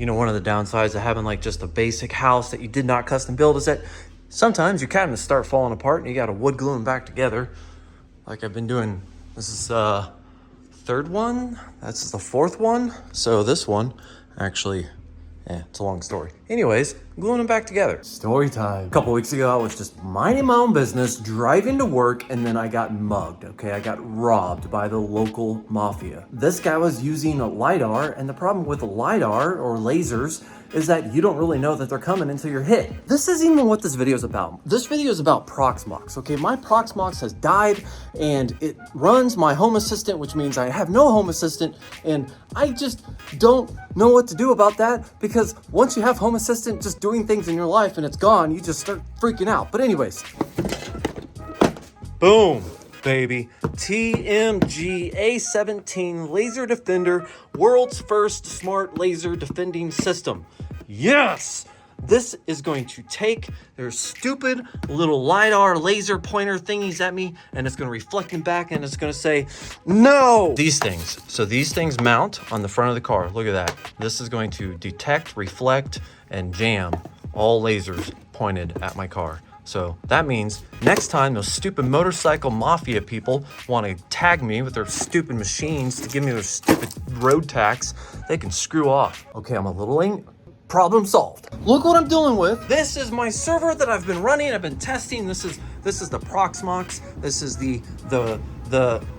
You know, one of the downsides of having like just a basic house that you did not custom build is that sometimes your cabinets start falling apart and you got to wood glue them back together. Like I've been doing, this is third one, that's the fourth one. So this one actually, it's a long story. Anyways, gluing them back together. Story time. A couple weeks ago, I was just minding my own business, driving to work, and then I got mugged, okay? I got robbed by the local mafia. This guy was using a LiDAR, and the problem with the LiDAR or lasers is that you don't really know that they're coming until you're hit. This isn't even what this video is about. This video is about Proxmox, okay? My Proxmox has died, and it runs my Home Assistant, which means I have no Home Assistant, and I just don't know what to do about that, because once you have Home Assistant just doing things in your life and it's gone, you just start freaking out. But anyways, boom, baby. TMG A17 Laser Defender, world's first smart laser defending system. Yes! This is going to take their stupid little LiDAR laser pointer thingies at me, and it's going to reflect them back, and it's going to say, no! These things. So these things mount on the front of the car. Look at that. This is going to detect, reflect, and jam all lasers pointed at my car. So that means next time those stupid motorcycle mafia people want to tag me with their stupid machines to give me their stupid road tax, they can screw off. Okay, I'm a little problem solved. Look what I'm dealing with. This is my server that I've been running. I've been testing. This is the Proxmox. This is the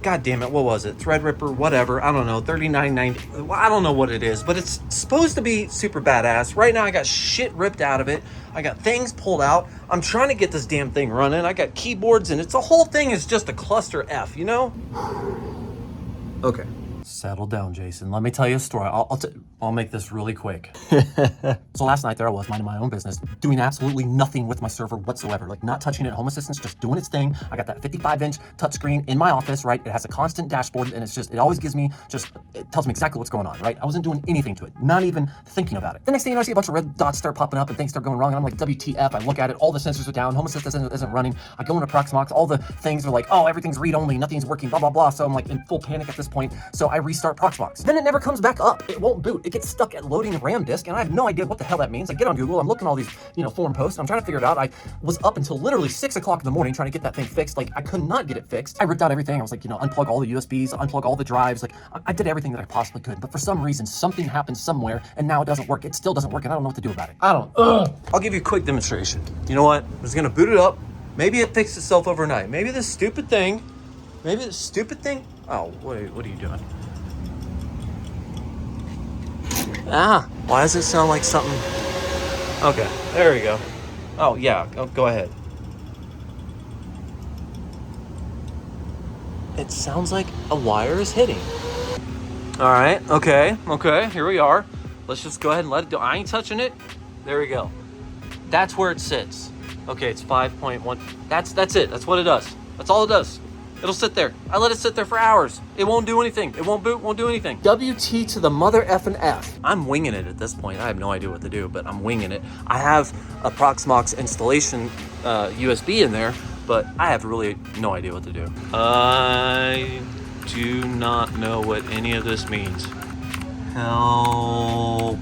God damn it, what was it? Threadripper, whatever. I don't know, $39.90. I don't know what it is, but it's supposed to be super badass. Right now, I got shit ripped out of it. I got things pulled out. I'm trying to get this damn thing running. I got keyboards, and the whole thing is just a cluster F, you know? Okay. Settle down, Jason. Let me tell you a story. I'll make this really quick. So last night there I was minding my own business, doing absolutely nothing with my server whatsoever, like not touching it. Home Assistant's just doing its thing. I got that 55-inch touchscreen in my office, right? It has a constant dashboard, and it always gives me it tells me exactly what's going on, right? I wasn't doing anything to it, not even thinking about it. The next thing you know, I see a bunch of red dots start popping up and things start going wrong, and I'm like, WTF? I look at it, all the sensors are down, Home Assistant isn't running. I go into Proxmox, all the things are like, oh, everything's read-only, nothing's working, blah, blah, blah. So I'm like in full panic at this point. So I restart Proxmox. Then it never comes back up. It won't boot. It gets stuck at loading RAM disk, and I have no idea what the hell that means. I get on Google, I'm looking at all these, forum posts, and I'm trying to figure it out. I was up until literally 6 o'clock in the morning trying to get that thing fixed. Like, I could not get it fixed. I ripped out everything. I was like, unplug all the USBs, unplug all the drives. Like, I did everything that I possibly could, but for some reason, something happened somewhere, and now it doesn't work. It still doesn't work, and I don't know what to do about it. I'll give you a quick demonstration. You know what? I'm just gonna boot it up. Maybe it fixed itself overnight. Maybe this stupid thing, oh, what are you doing? Why does it sound like something? Okay, there we go. Oh, yeah, go ahead. It sounds like a wire is hitting. All right, okay, here we are. Let's just go ahead and let it do. I ain't touching it. There we go. That's where it sits. Okay, it's 5.1. That's it. That's what it does. That's all it does. It'll sit there. I let it sit there for hours. It won't do anything. It won't boot, won't do anything. WT to the mother effing F. I'm winging it at this point. I have no idea what to do, but I'm winging it. I have a Proxmox installation USB in there, but I have really no idea what to do. I do not know what any of this means. Help.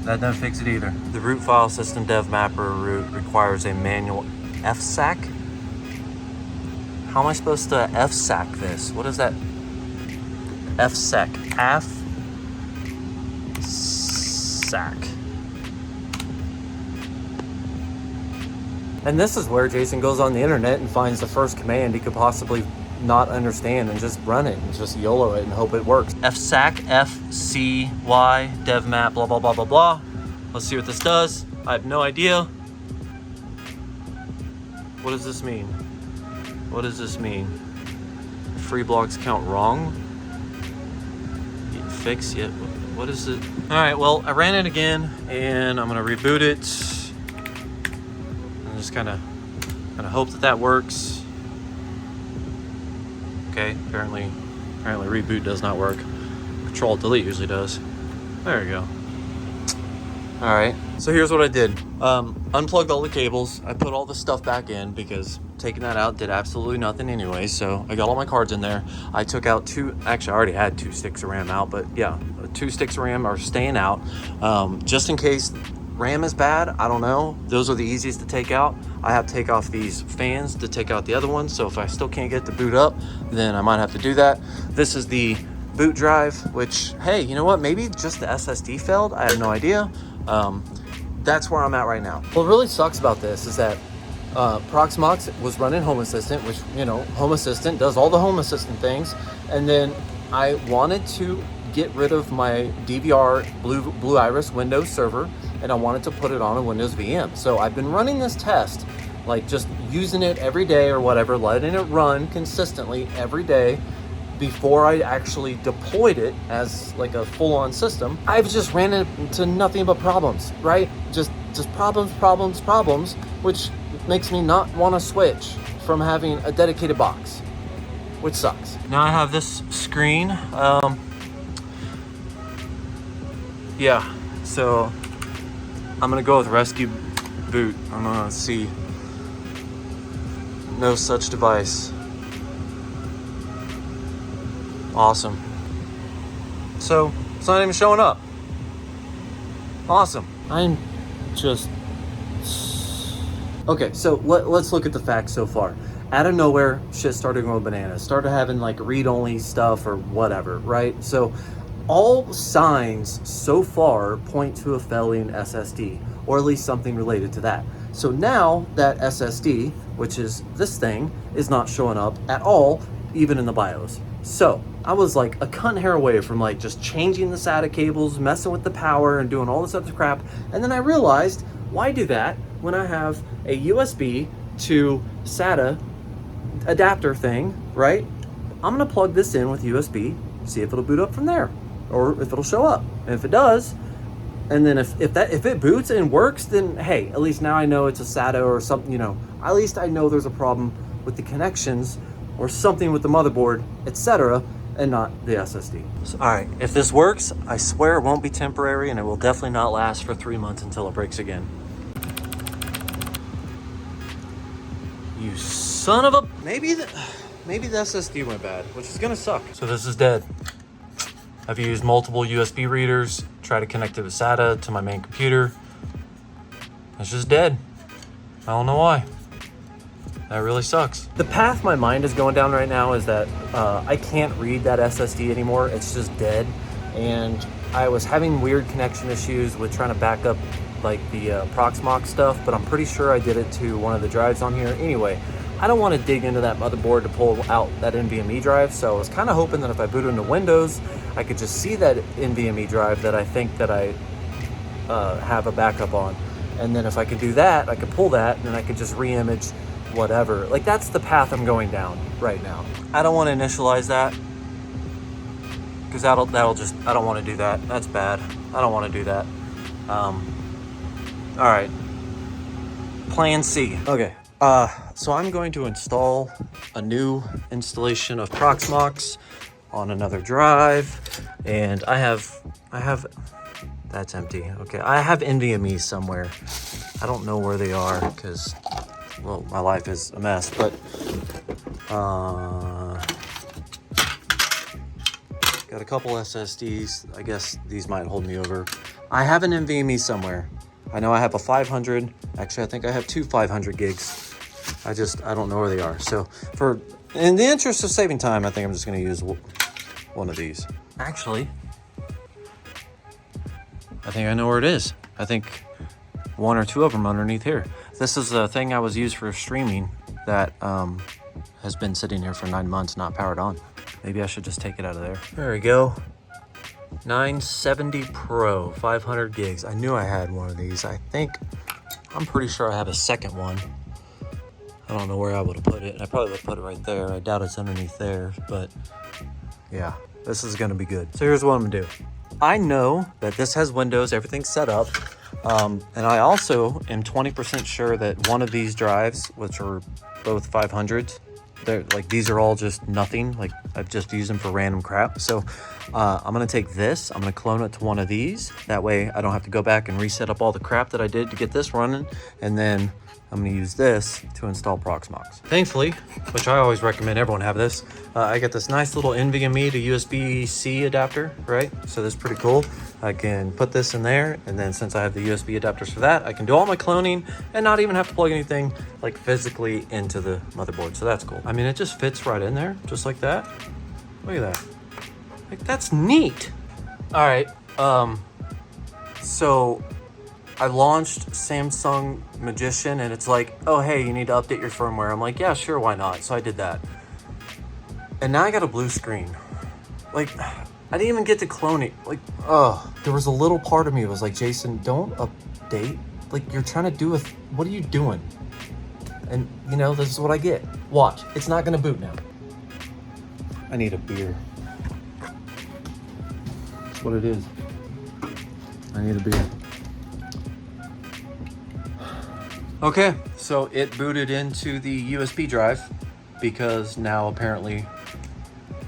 That doesn't fix it either. The root file system dev mapper root requires a manual FSAC. How am I supposed to FSAC this? What is that? FSAC. FSAC. And this is where Jason goes on the internet and finds the first command he could possibly not understand and just run it and just YOLO it and hope it works. FSAC, FCY, dev map, blah, blah, blah, blah, blah. Let's see what this does. I have no idea. What does this mean? What does this mean? Free blocks count wrong? Fix it. What is it? All right, well, I ran it again and I'm gonna reboot it. I'm just kind of hope that works. Okay, apparently reboot does not work. Control delete usually does. There we go. All right, so here's what I did. Unplugged all the cables. I put all the stuff back in because taking that out did absolutely nothing anyway. So I got all my cards in there. I took out actually I already had 2 sticks of RAM out, but yeah, 2 sticks of RAM are staying out. Just in case RAM is bad, I don't know. Those are the easiest to take out. I have to take off these fans to take out the other ones. So if I still can't get the boot up, then I might have to do that. This is the boot drive, which, hey, you know what? Maybe just the SSD failed. I have no idea. That's where I'm at right now. What really sucks about this is that Proxmox was running Home Assistant, which, you know, Home Assistant does all the Home Assistant things. And then I wanted to get rid of my DVR Blue Iris Windows server, and I wanted to put it on a Windows VM. So I've been running this test, like just using it every day or whatever, letting it run consistently every day before I actually deployed it as like a full-on system. I've just ran into nothing but problems, right? Just problems, which makes me not want to switch from having a dedicated box, which sucks. Now I have this screen. Yeah, so I'm gonna go with rescue boot. I'm gonna see no such device. Awesome. So it's not even showing up. Awesome. I'm just... Okay, so let's look at the facts so far. Out of nowhere, shit started going bananas. Started having like read-only stuff or whatever, right? So all signs so far point to a failing SSD, or at least something related to that. So now that SSD, which is this thing, is not showing up at all, even in the BIOS. So I was like a cunt hair away from like just changing the SATA cables, messing with the power and doing all this other crap. And then I realized, why do that when I have a USB to SATA adapter thing, right? I'm gonna plug this in with USB, see if it'll boot up from there, or if it'll show up. And if it does, and then if it boots and works, then hey, at least now I know it's a SATA or something, you know, at least I know there's a problem with the connections or something with the motherboard, etc., and not the SSD. So, all right, if this works, I swear it won't be temporary, and it will definitely not last for 3 months until it breaks again. You son of a... Maybe the SSD went bad, which is gonna suck. So this is dead. I've used multiple USB readers, try to connect it with SATA to my main computer. It's just dead. I don't know why. That really sucks. The path my mind is going down right now is that I can't read that SSD anymore. It's just dead. And I was having weird connection issues with trying to back up like the Proxmox stuff, but I'm pretty sure I did it to one of the drives on here. Anyway, I don't want to dig into that motherboard to pull out that NVMe drive, so I was kind of hoping that if I boot into Windows, I could just see that NVMe drive that I think that I have a backup on. And then if I could do that, I could pull that, and then I could just re-image whatever. Like, that's the path I'm going down right now. I don't want to initialize that, because that'll just, I don't want to do that. That's bad. I don't want to do that. All right. Plan C. Okay. So I'm going to install a new installation of Proxmox on another drive, and I have, that's empty. Okay, I have NVMe somewhere. I don't know where they are because, well, my life is a mess, but got a couple SSDs. I guess these might hold me over. I have an NVMe somewhere. I know I have a 500. Actually, I think I have 2 500 gigs. I don't know where they are. So in the interest of saving time, I think I'm just going to use one of these. Actually, I think I know where it is. I think 1 or 2 of them underneath here. This is a thing I was used for streaming that has been sitting here for 9 months, not powered on. Maybe I should just take it out of there. There we go. 970 Pro, 500 gigs. I knew I had one of these. I'm pretty sure I have a second one. I don't know where I would have put it. I probably would have put it right there. I doubt it's underneath there, but yeah, this is gonna be good. So here's what I'm gonna do. I know that this has Windows, everything's set up. And I also am 20% sure that one of these drives, which are both 500s, They're like, these are all just nothing. Like I've just used them for random crap. So I'm gonna take this, I'm gonna clone it to one of these. That way I don't have to go back and reset up all the crap that I did to get this running. And then I'm gonna use this to install Proxmox. Thankfully, which I always recommend everyone have this, I got this nice little NVMe to USB-C adapter, right? So this is pretty cool. I can put this in there, and then since I have the USB adapters for that, I can do all my cloning and not even have to plug anything like physically into the motherboard. So that's cool. I mean, it just fits right in there, just like that. Look at that. Like, that's neat. All right, so I launched Samsung Magician, and it's like, oh, hey, you need to update your firmware. I'm like, yeah, sure, why not? So I did that. And now I got a blue screen. Like, I didn't even get to clone it. Like, there was a little part of me that was like, Jason, don't update. Like, you're trying to do what are you doing? And, you know, this is what I get. Watch, it's not gonna boot now. I need a beer. That's what it is. I need a beer. Okay, so it booted into the USB drive because now apparently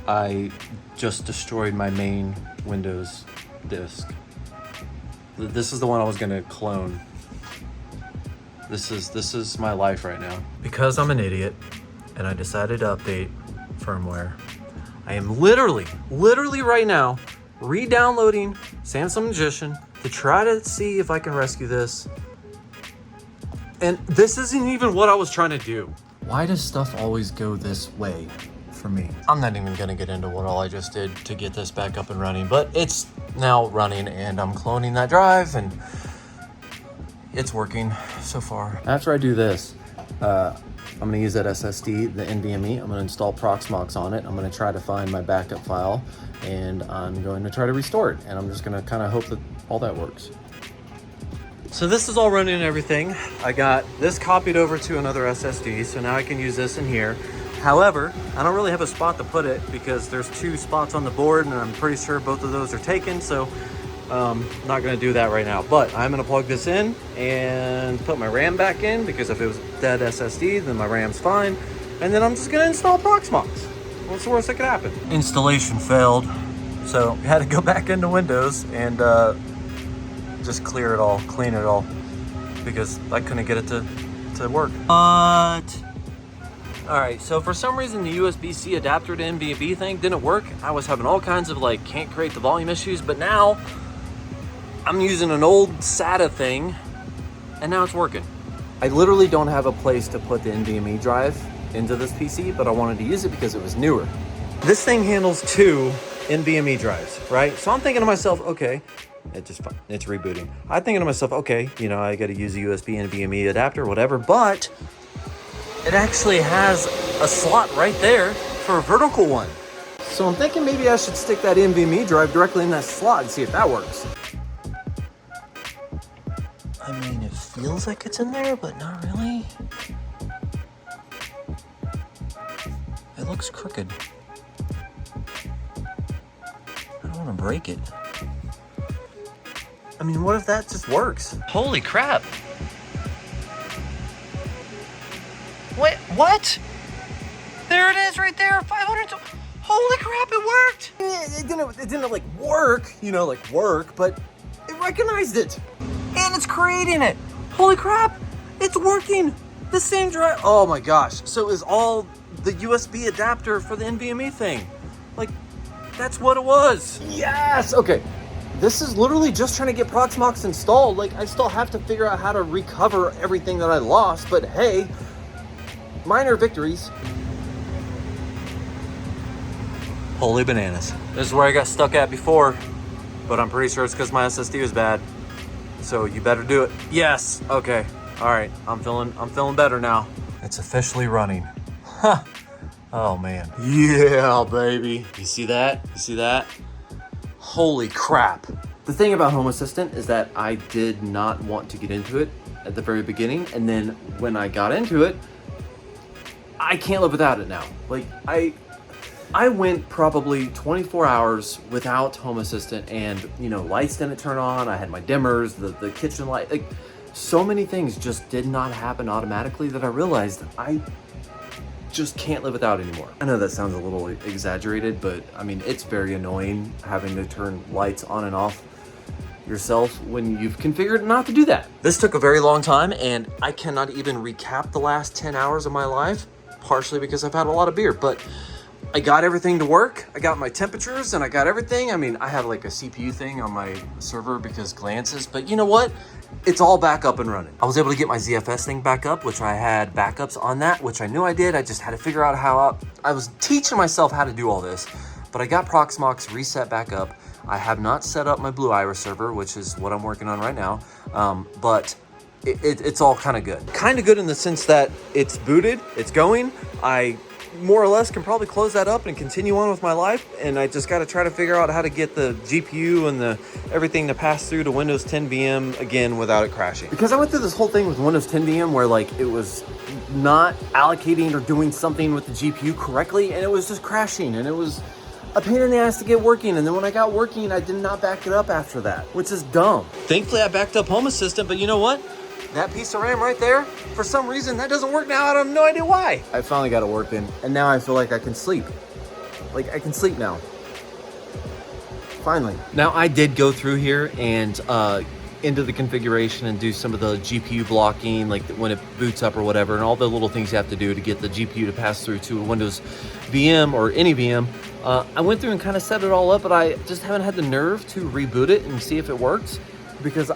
I just destroyed my main Windows disk. This is the one I was gonna clone. This is my life right now. Because I'm an idiot and I decided to update firmware, I am literally right now re-downloading Samsung Magician to try to see if I can rescue this. And this isn't even what I was trying to do. Why does stuff always go this way for me? I'm not even gonna get into what all I just did to get this back up and running, but it's now running and I'm cloning that drive and it's working so far. After I do this, I'm gonna use that SSD, the NVMe. I'm gonna install Proxmox on it. I'm gonna try to find my backup file and I'm going to try to restore it. And I'm just gonna kind of hope that all that works. So this is all running and everything. I got this copied over to another SSD, so now I can use this in here. However, I don't really have a spot to put it because there's 2 spots on the board and I'm pretty sure both of those are taken, so not gonna do that right now. But I'm gonna plug this in and put my RAM back in because if it was dead SSD, then my RAM's fine. And then I'm just gonna install Proxmox. What's the worst that could happen? Installation failed, so I had to go back into Windows and just clear it all, clean it all, because I couldn't get it to work. But, all right, so for some reason the USB-C adapter to NVMe thing didn't work. I was having all kinds of like, can't create the volume issues, but now I'm using an old SATA thing and now it's working. I literally don't have a place to put the NVMe drive into this PC, but I wanted to use it because it was newer. This thing handles 2 NVMe drives, right? So I'm thinking to myself, okay, it's rebooting. I'm thinking to myself, okay, you know, I got to use a USB NVMe adapter, whatever, but it actually has a slot right there for a vertical one. So I'm thinking maybe I should stick that NVMe drive directly in that slot and see if that works. I mean, it feels like it's in there, but not really. It looks crooked. I don't want to break it. I mean, what if that just works? Holy crap. Wait, what? There it is right there, 500. Holy crap, it worked. It didn't like work, you know, like work, but it recognized it. And it's creating it. Holy crap, it's working. The same drive. Oh my gosh. So it was all the USB adapter for the NVMe thing. Like, that's what it was. Yes, okay. This is literally just trying to get Proxmox installed. Like, I still have to figure out how to recover everything that I lost, but hey, minor victories. Holy bananas. This is where I got stuck at before, but I'm pretty sure it's because my SSD was bad. So you better do it. Yes, okay. All right, I'm feeling better now. It's officially running. Huh. Oh man. Yeah, baby. You see that? You see that? Holy crap. The thing about Home Assistant is that I did not want to get into it at the very beginning. And then when I got into it, I can't live without it now. Like I went probably 24 hours without Home Assistant and, you know, lights didn't turn on. I had my dimmers, the kitchen light, like so many things just did not happen automatically that I realized I just can't live without anymore. I know that sounds a little exaggerated, but I mean, it's very annoying having to turn lights on and off yourself when you've configured not to do that. This took a very long time, and I cannot even recap the last 10 hours of my life, partially because I've had a lot of beer, but I got everything to work. I got my temperatures and I got everything. I mean, I have like a CPU thing on my server because glances, but you know what? It's all back up and running. I was able to get my ZFS thing back up, which I had backups on that, which I knew I did. I just had to figure out how I was teaching myself how to do all this, but I got Proxmox reset back up. I have not set up my Blue Iris server, which is what I'm working on right now, but it's all kind of good. Kind of good in the sense that it's booted, it's going. I more or less can probably close that up and continue on with my life, and I just got to try to figure out how to get the GPU and everything to pass through to Windows 10 VM again without it crashing. Because I went through this whole thing with Windows 10 VM where like it was not allocating or doing something with the GPU correctly, and it was just crashing, and it was a pain in the ass to get working. And then when I got working, I did not back it up after that, which is dumb. Thankfully, I backed up Home Assistant, but you know what? That piece of RAM right there, for some reason, that doesn't work now. I have no idea why. I finally got it working, and now I feel like I can sleep. Like, I can sleep now. Finally. Now, I did go through here and into the configuration and do some of the GPU blocking, like when it boots up or whatever, and all the little things you have to do to get the GPU to pass through to a Windows VM or any VM. I went through and kind of set it all up, but I just haven't had the nerve to reboot it and see if it works, because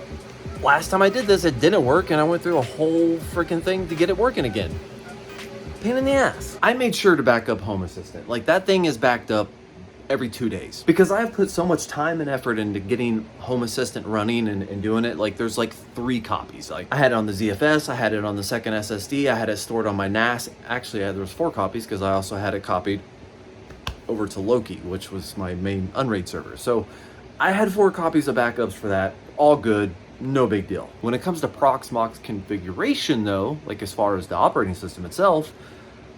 last time I did this, it didn't work, and I went through a whole freaking thing to get it working again. Pain in the ass. I made sure to back up Home Assistant. Like, that thing is backed up every 2 days. Because I have put so much time and effort into getting Home Assistant running and doing it. Like, there's like 3 copies. Like, I had it on the ZFS, I had it on the second SSD, I had it stored on my NAS. Actually, there was 4 copies because I also had it copied over to Loki, which was my main Unraid server. So I had 4 copies of backups for that. All good. No big deal. When it comes to Proxmox configuration though, like as far as the operating system itself,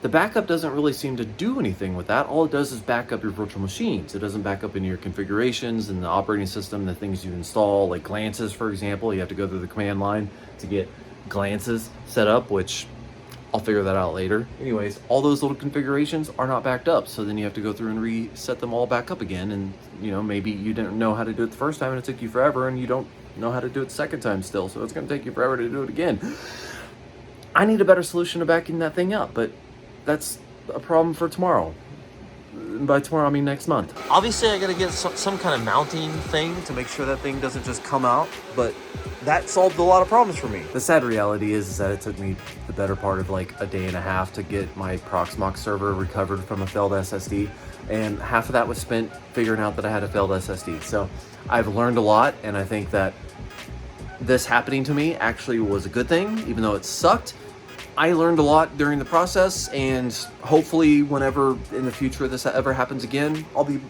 the backup doesn't really seem to do anything with that. All it does is back up your virtual machines. It doesn't back up into your configurations and the operating system, the things you install, like glances, for example. You have to go through the command line to get glances set up, which I'll figure that out later. Anyways, all those little configurations are not backed up. So then you have to go through and reset them all back up again. And you know, maybe you didn't know how to do it the first time and it took you forever, and you don't know how to do it the second time still, so it's going to take you forever to do it again. I need a better solution to backing that thing up, but that's a problem for tomorrow. By tomorrow, I mean next month. Obviously, I got to get some kind of mounting thing to make sure that thing doesn't just come out, but that solved a lot of problems for me. The sad reality is that it took me the better part of like a day and a half to get my Proxmox server recovered from a failed SSD, and half of that was spent figuring out that I had a failed SSD. So I've learned a lot, and I think that this happening to me actually was a good thing, even though it sucked. I learned a lot during the process, and hopefully whenever in the future this ever happens again, I'll be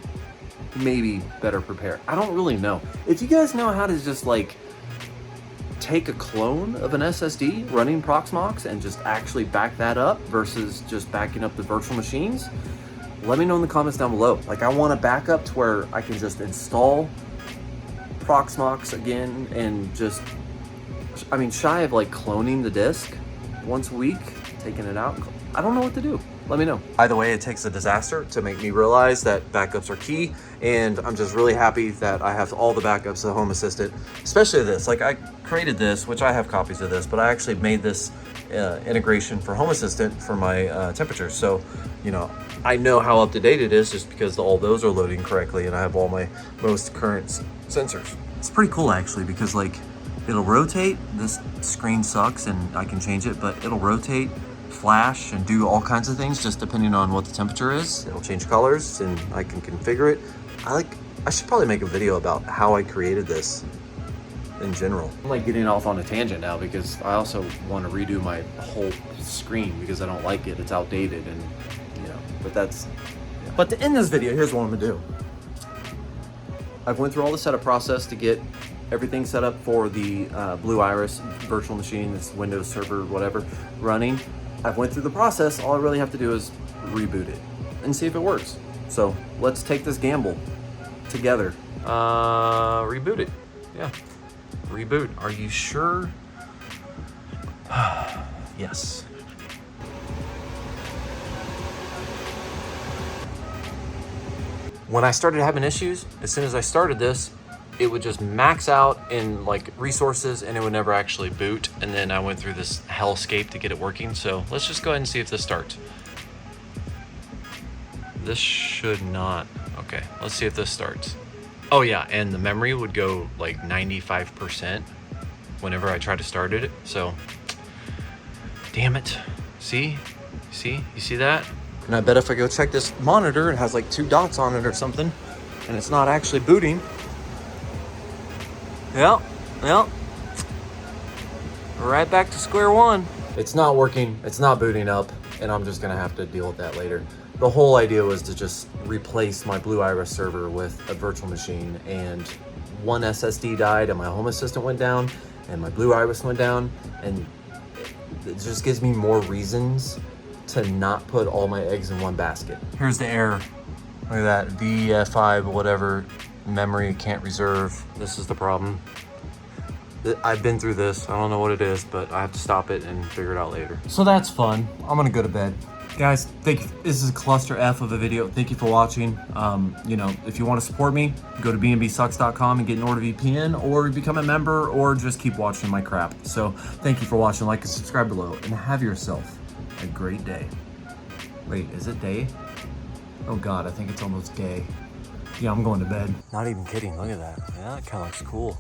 maybe better prepared. I don't really know. If you guys know how to just like take a clone of an SSD running Proxmox and just actually back that up versus just backing up the virtual machines, let me know in the comments down below. Like, I want a backup to where I can just install Proxmox again and just, I mean, shy of like cloning the disk once a week, taking it out. I don't know what to do. Let me know. Either way, it takes a disaster to make me realize that backups are key, and I'm just really happy that I have all the backups of Home Assistant, especially this. Like, I created this, which I have copies of this, but I actually made this integration for Home Assistant for my temperatures. So, you know, I know how up to date it is just because all those are loading correctly, and I have all my most current sensors. It's pretty cool actually, because like it'll rotate. This screen sucks and I can change it, but it'll rotate, flash, and do all kinds of things just depending on what the temperature is. It'll change colors and I can configure it. I should probably make a video about how I created this in general. I'm like getting off on a tangent now because I also want to redo my whole screen because I don't like it. It's outdated, and you know, but that's, yeah. But to end this video, here's what I'm gonna do. I've went through all the setup process to get everything set up for the Blue Iris virtual machine, this Windows server, whatever, running. I've went through the process. All I really have to do is reboot it and see if it works. So let's take this gamble together. Reboot it. Yeah. Reboot. Are you sure? Yes. when I started having issues, as soon as I started this, it would just max out in like resources and it would never actually boot. And then I went through this hellscape to get it working. So let's just go ahead and see if this starts. This should not. Okay, let's see if this starts. Oh yeah, and the memory would go like 95% whenever I try to start it. So, damn it. See? You see that? And I bet if I go check this monitor, it has like 2 dots on it or something, and it's not actually booting. Yep. Right back to square one. It's not working, it's not booting up, and I'm just gonna have to deal with that later. The whole idea was to just replace my Blue Iris server with a virtual machine, and one SSD died and my Home Assistant went down and my Blue Iris went down, and it just gives me more reasons to not put all my eggs in one basket. Here's the error. Look at that, VF5 whatever, memory can't reserve. This is the problem. I've been through this, I don't know what it is, but I have to stop it and figure it out later. So that's fun, I'm gonna go to bed. Guys, thank you. This is a cluster F of a video. Thank you for watching. You know, if you want to support me, go to bnbsucks.com and get NordVPN, or become a member, or just keep watching my crap. So thank you for watching. Like and subscribe below, and have yourself a great day. Wait, is it day? Oh God, I think it's almost day. Yeah, I'm going to bed. Not even kidding. Look at that. Yeah, that kind of looks cool.